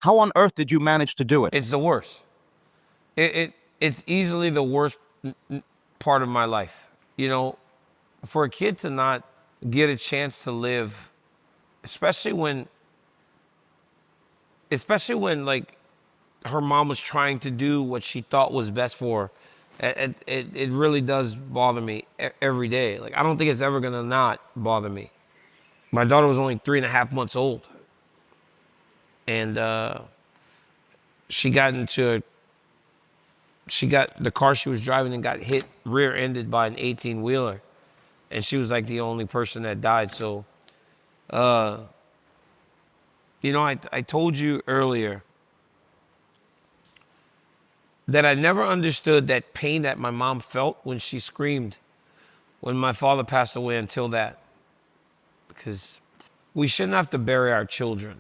How on earth did you manage to do it? It's the worst. It's easily the worst part of my life. You know, for a kid to not get a chance to live, especially when like her mom was trying to do what she thought was best for her. It really does bother me every day. Like, I don't think it's ever gonna not bother me. My daughter was only 3.5 months old, and she got the car she was driving and got hit rear-ended by an 18-wheeler, and she was like the only person that died. So, you know, I told you earlier that I never understood that pain that my mom felt when she screamed when my father passed away until that. Because we shouldn't have to bury our children,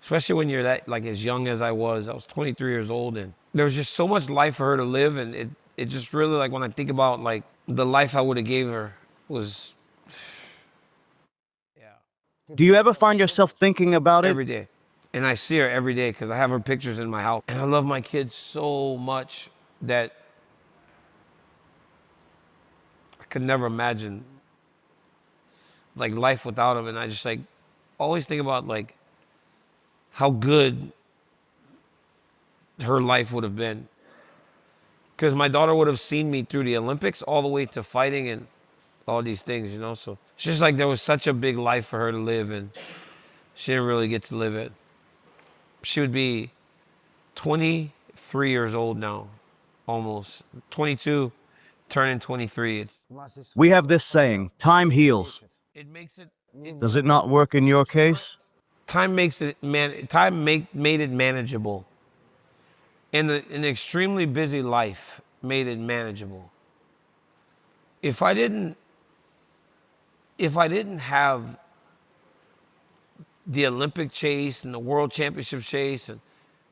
especially when you're that, like, as young as I was. I was 23 years old, and there was just so much life for her to live, and it just really, like, when I think about, like, the life I would have gave her was, yeah. Do you ever find yourself thinking about it? Every day. And I see her every day because I have her pictures in my house. And I love my kids so much that I could never imagine, like, life without them. And I just, like, always think about, like, how good her life would have been. Because my daughter would have seen me through the Olympics all the way to fighting and all these things, you know? So it's just like there was such a big life for her to live, and she didn't really get to live it. She would be 23 years old now, almost. 22, turning 23. We have this saying, time heals. It makes it... Does it not work in your case? Time made it manageable. And an extremely busy life made it manageable. If I didn't have the Olympic chase and the World Championship chase, and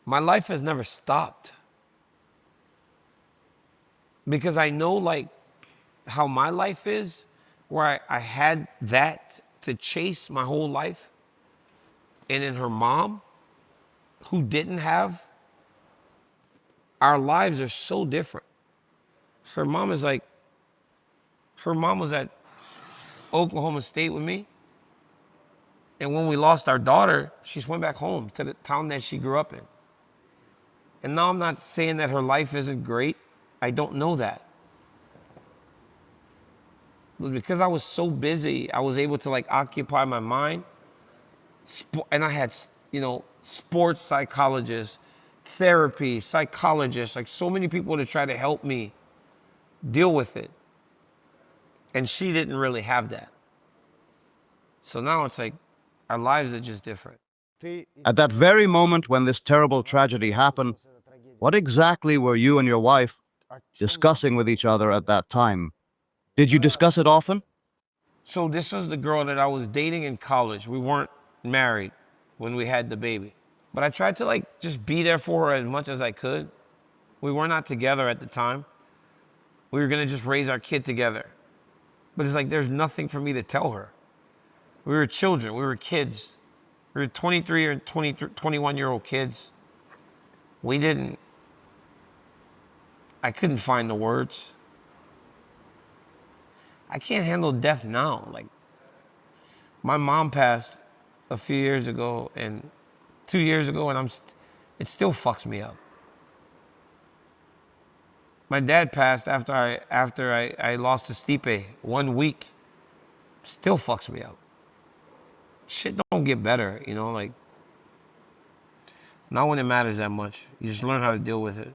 my life has never stopped. Because I know, like, how my life is, where I had that to chase my whole life. And then her mom, who didn't have, our lives are so different. Her mom was at Oklahoma State with me. And when we lost our daughter, she just went back home to the town that she grew up in. And now I'm not saying that her life isn't great. I don't know that. But because I was so busy, I was able to, like, occupy my mind. And I had, you know, sports psychologists, therapy, psychologists, like, so many people to try to help me deal with it. And she didn't really have that. So now it's like our lives are just different. At that very moment when this terrible tragedy happened, what exactly were you and your wife discussing with each other at that time? Did you discuss it often? So this was the girl that I was dating in college. We weren't married when we had the baby. But I tried to, like, just be there for her as much as I could. We were not together at the time. We were gonna just raise our kid together. But it's like there's nothing for me to tell her. We were children, we were kids. We were 23 or 21-year-old kids. I couldn't find the words. I can't handle death now. Like, my mom passed a few years ago, and 2 years ago, and it still fucks me up. My dad passed after I lost to Stipe 1 week. Still fucks me up. Shit don't get better, you know, like, not when it matters that much. You just learn how to deal with it.